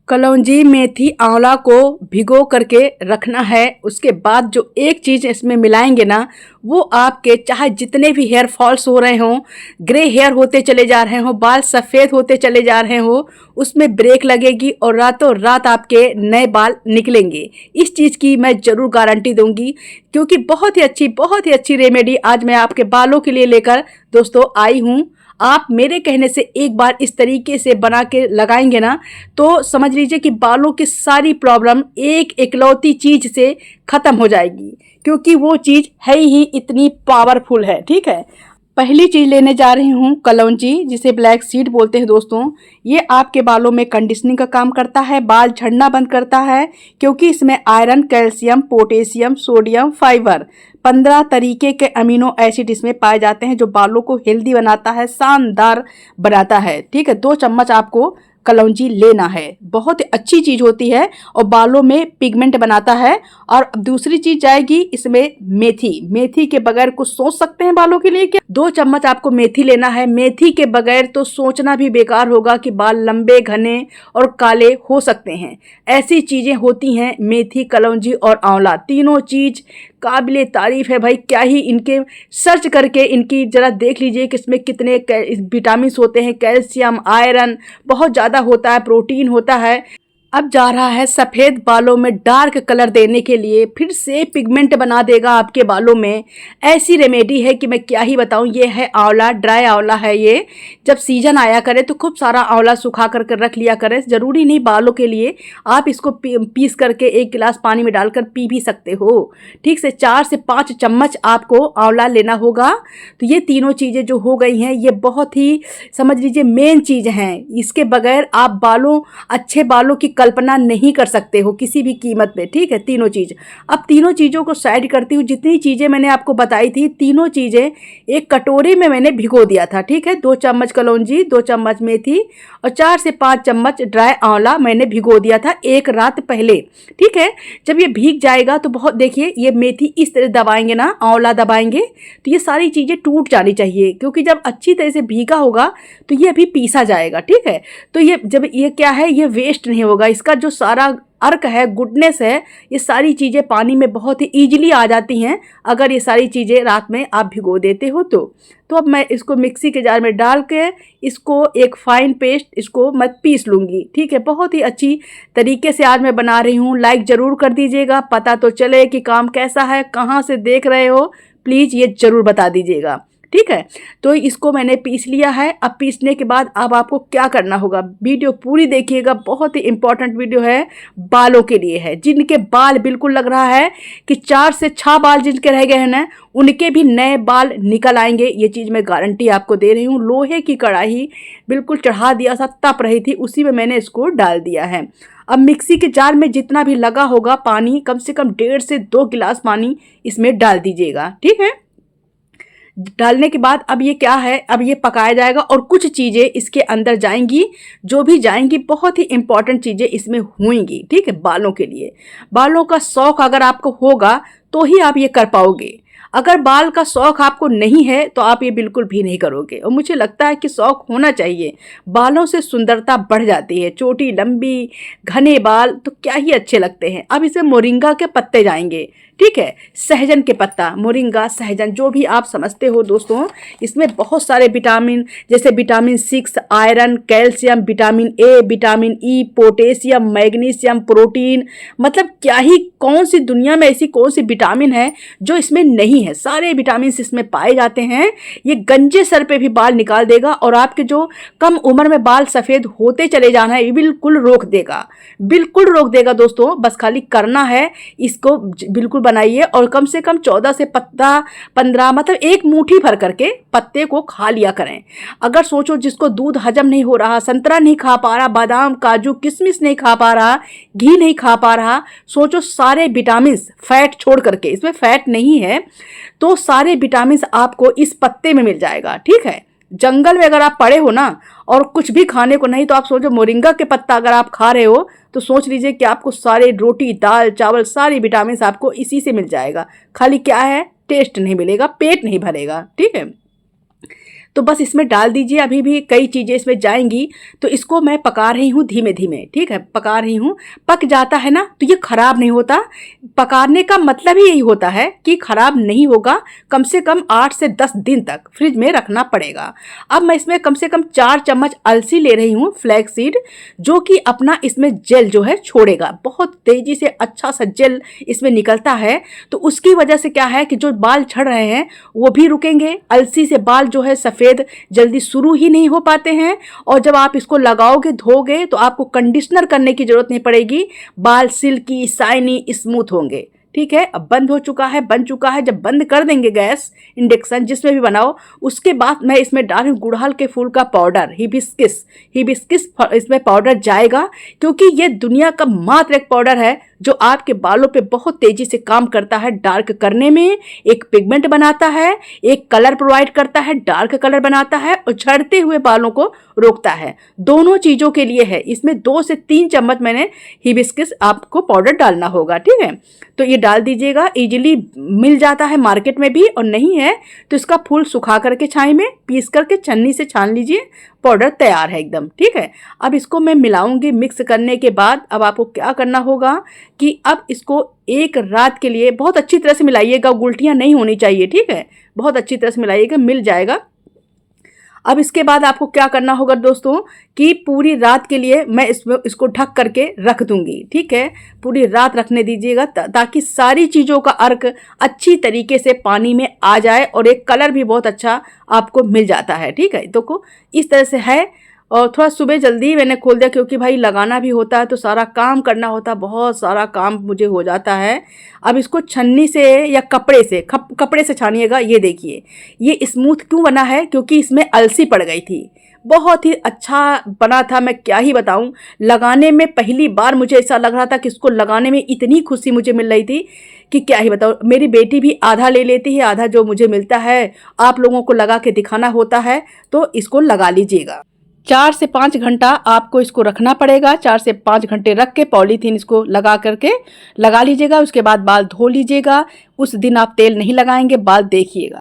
कलौंजी, मेथी, आंवला को भिगो करके रखना है। उसके बाद जो एक चीज़ इसमें मिलाएंगे ना, वो आपके चाहे जितने भी हेयर फॉल्स हो रहे हों, ग्रे हेयर होते चले जा रहे हों, बाल सफ़ेद होते चले जा रहे हों, उसमें ब्रेक लगेगी और रातों रात आपके नए बाल निकलेंगे। इस चीज़ की मैं ज़रूर गारंटी दूंगी, क्योंकि बहुत ही अच्छी रेमेडी आज मैं आपके बालों के लिए लेकर दोस्तों आई हूँ। आप मेरे कहने से एक बार इस तरीके से बना के लगाएंगे ना, तो समझ लीजिए कि बालों की सारी प्रॉब्लम एक इकलौती चीज़ से ख़त्म हो जाएगी, क्योंकि वो चीज़ है ही इतनी पावरफुल है। ठीक है, पहली चीज़ लेने जा रही हूँ कलौंजी, जिसे ब्लैक सीड बोलते हैं दोस्तों। ये आपके बालों में कंडीशनिंग का काम करता है, बाल झड़ना बंद करता है, क्योंकि इसमें iron, calcium, potassium, sodium, fibre 15 तरीके के अमीनो एसिड इसमें पाए जाते हैं, जो बालों को हेल्दी बनाता है, शानदार बनाता है। ठीक है, 2 चम्मच आपको कलौंजी लेना है। बहुत अच्छी चीज़ होती है और बालों में पिगमेंट बनाता है। और दूसरी चीज़ जाएगी इसमें मेथी। मेथी के बगैर कुछ सोच सकते हैं बालों के लिए क्या? 2 चम्मच आपको मेथी लेना है। मेथी के बगैर तो सोचना भी बेकार होगा कि बाल लंबे, घने और काले हो सकते हैं। ऐसी चीज़ें होती हैं मेथी, कलौंजी और आंवला, तीनों चीज़ काबिले तारीफ़ है भाई। क्या ही इनके सर्च करके इनकी ज़रा देख लीजिए कि इसमें कितने विटामिन होते हैं, कैल्शियम, आयरन बहुत ज़्यादा होता है, प्रोटीन होता है। अब जा रहा है सफ़ेद बालों में डार्क कलर देने के लिए, फिर से पिगमेंट बना देगा आपके बालों में। ऐसी रेमेडी है कि मैं क्या ही बताऊं। ये है आंवला, ड्राई आंवला है ये। जब सीजन आया करे तो खूब सारा आंवला सुखा कर रख लिया करें। ज़रूरी नहीं बालों के लिए, आप इसको पीस करके 1 गिलास पानी में डालकर पी भी सकते हो। ठीक से 4 से 5 चम्मच आपको आंवला लेना होगा। तो ये तीनों चीज़ें जो हो गई हैं, ये बहुत ही समझ लीजिए मेन चीज़ हैं। इसके बगैर आप अच्छे बालों की कल्पना नहीं कर सकते हो किसी भी कीमत पे। ठीक है, तीनों चीज़। अब तीनों चीज़ों को साइड करती हूँ। जितनी चीज़ें मैंने आपको बताई थी, तीनों चीज़ें एक कटोरे में मैंने भिगो दिया था। ठीक है, 2 चम्मच कलौंजी, 2 चम्मच मेथी और 4 से 5 चम्मच ड्राई आंवला मैंने भिगो दिया था 1 रात पहले। ठीक है, जब ये भीग जाएगा तो बहुत देखिए, ये मेथी इस तरह दबाएंगे ना, आंवला दबाएंगे तो ये सारी चीज़ें टूट जानी चाहिए, क्योंकि जब अच्छी तरह से भीगा होगा तो ये अभी पीसा जाएगा। ठीक है, तो ये जब ये क्या है, ये वेस्ट नहीं होगा। इसका जो सारा अर्क है, गुडनेस है, ये सारी चीज़ें पानी में बहुत ही ईजिली आ जाती हैं, अगर ये सारी चीज़ें रात में आप भिगो देते हो तो अब मैं इसको मिक्सी के जार में डाल के इसको एक फाइन पेस्ट इसको मैं पीस लूँगी। ठीक है, बहुत ही अच्छी तरीके से आज मैं बना रही हूँ। लाइक ज़रूर कर दीजिएगा, पता तो चले कि काम कैसा है, कहाँ से देख रहे हो, प्लीज़ ये ज़रूर बता दीजिएगा। ठीक है, तो इसको मैंने पीस लिया है। अब पीसने के बाद अब आपको क्या करना होगा, वीडियो पूरी देखिएगा, बहुत ही इंपॉर्टेंट वीडियो है, बालों के लिए है। जिनके बाल बिल्कुल लग रहा है कि 4 से 6 बाल जिनके रह गए हैं ना, उनके भी नए बाल निकल आएंगे। ये चीज़ मैं गारंटी आपको दे रही हूँ। लोहे की कढ़ाई बिल्कुल चढ़ा दिया सा, तप रही थी, उसी में मैंने इसको डाल दिया है। अब मिक्सी के जार में जितना भी लगा होगा पानी, कम से कम 1.5 से 2 गिलास पानी इसमें डाल दीजिएगा। ठीक है, डालने के बाद अब ये क्या है, अब ये पकाया जाएगा और कुछ चीज़ें इसके अंदर जाएंगी, जो भी जाएंगी बहुत ही इंपॉर्टेंट चीज़ें इसमें होंगी। ठीक है, बालों के लिए, बालों का शौक अगर आपको होगा तो ही आप ये कर पाओगे। अगर बाल का शौक आपको नहीं है तो आप ये बिल्कुल भी नहीं करोगे। और मुझे लगता है कि शौक होना चाहिए, बालों से सुंदरता बढ़ जाती है। छोटी, लंबी, घने बाल तो क्या ही अच्छे लगते हैं। अब इसमें मोरिंगा के पत्ते जाएंगे। ठीक है, सहजन के पत्ता, मोरिंगा, सहजन, जो भी आप समझते हो दोस्तों, इसमें बहुत सारे विटामिन, जैसे vitamin 6, iron, calcium, vitamin A, vitamin E, potassium, magnesium, protein, मतलब क्या ही, कौन सी दुनिया में ऐसी कौन सी विटामिन है जो इसमें नहीं है। सारे विटामिन इसमें पाए जाते हैं। ये गंजे सर पे भी बाल निकाल देगा और आपके जो कम उम्र में बाल सफ़ेद होते चले जाना है, ये बिल्कुल रोक देगा, बिल्कुल रोक देगा दोस्तों। बस खाली करना है, इसको बिल्कुल बनाइए और कम से कम 14 से 15 मतलब 1 मुट्ठी भर करके पत्ते को खा लिया करें। अगर सोचो जिसको दूध हजम नहीं हो रहा, संतरा नहीं खा पा रहा, बादाम, काजू, किशमिश नहीं खा पा रहा, घी नहीं खा पा रहा, सोचो सारे विटामिन, फैट छोड़ करके, इसमें फैट नहीं है, तो सारे विटामिन आपको इस पत्ते में मिल जाएगा। ठीक है, जंगल में अगर आप पड़े हो ना और कुछ भी खाने को नहीं, तो आप सोचो मोरिंगा के पत्ता अगर आप खा रहे हो तो सोच लीजिए कि आपको सारे रोटी, दाल, चावल, सारी विटामिन आपको इसी से मिल जाएगा। खाली क्या है, टेस्ट नहीं मिलेगा, पेट नहीं भरेगा। ठीक है, तो बस इसमें डाल दीजिए। अभी भी कई चीज़ें इसमें जाएंगी, तो इसको मैं पका रही हूँ धीमे धीमे, ठीक है, पका रही हूँ। पक जाता है ना तो ये खराब नहीं होता। पकाने का मतलब ही यही होता है कि खराब नहीं होगा। कम से कम 8 से 10 दिन तक फ्रिज में रखना पड़ेगा। अब मैं इसमें कम से कम 4 चम्मच अलसी ले रही हूँ, फ्लैक्स सीड, जो कि अपना इसमें जेल जो है छोड़ेगा। बहुत तेजी से अच्छा सा जेल इसमें निकलता है, तो उसकी वजह से क्या है कि जो बाल झड़ रहे हैं वो भी रुकेंगे। अलसी से बाल जो है सफ़ेद जल्दी शुरू ही नहीं हो पाते हैं, और जब आप इसको लगाओगे धोगे तो आपको कंडीशनर करने की ज़रूरत नहीं पड़ेगी। बाल सिल्की शाइनी स्मूथ होंगे। ठीक है, अब बंद हो चुका है, बन चुका है। जब बंद कर देंगे गैस इंडक्शन जिसमें भी बनाओ, उसके बाद मैं इसमें डाल रही गुड़हल के फूल का पाउडर, हिबिस्किस इसमें पाउडर जाएगा, क्योंकि ये दुनिया का मात्र एक पाउडर है जो आपके बालों पे बहुत तेजी से काम करता है डार्क करने में। एक पिगमेंट बनाता है, एक कलर प्रोवाइड करता है, डार्क कलर बनाता है, और झड़ते हुए बालों को रोकता है। दोनों चीज़ों के लिए है। इसमें 2 से 3 चम्मच मैंने हिबिस्किस आपको पाउडर डालना होगा, ठीक है। तो ये डाल दीजिएगा। इजीली मिल जाता है मार्केट में भी, और नहीं है तो इसका फूल सुखा करके छाई में पीस करके छन्नी से छान लीजिए। पाउडर तैयार है एकदम, ठीक है। अब इसको मैं मिलाऊंगी। मिक्स करने के बाद अब आपको क्या करना होगा कि अब इसको एक रात के लिए बहुत अच्छी तरह से मिलाइएगा। गुलटियाँ नहीं होनी चाहिए, ठीक है, बहुत अच्छी तरह से मिलाइएगा, मिल जाएगा। अब इसके बाद आपको क्या करना होगा दोस्तों कि पूरी रात के लिए मैं इसको ढक करके रख दूंगी, ठीक है। पूरी रात रखने दीजिएगा ताकि सारी चीज़ों का अर्क अच्छी तरीके से पानी में आ जाए, और एक कलर भी बहुत अच्छा आपको मिल जाता है, ठीक है। तो इस तरह से है। और थोड़ा सुबह जल्दी मैंने खोल दिया, क्योंकि भाई लगाना भी होता है तो सारा काम करना होता है, बहुत सारा काम मुझे हो जाता है। अब इसको छन्नी से या कपड़े से छानिएगा। ये देखिए ये स्मूथ क्यों बना है, क्योंकि इसमें अलसी पड़ गई थी। बहुत ही अच्छा बना था, मैं क्या ही बताऊं। लगाने में पहली बार मुझे ऐसा लग रहा था कि इसको लगाने में इतनी खुशी मुझे मिल रही थी कि क्या ही बताऊं। मेरी बेटी भी आधा ले लेती है, आधा जो मुझे मिलता है आप लोगों को लगा के दिखाना होता है। तो इसको लगा लीजिएगा। 4 से 5 घंटा आपको इसको रखना पड़ेगा। 4 से 5 घंटे रख के पॉलीथीन इसको लगा करके लगा लीजिएगा। उसके बाद बाल धो लीजिएगा। उस दिन आप तेल नहीं लगाएंगे, बाल देखिएगा।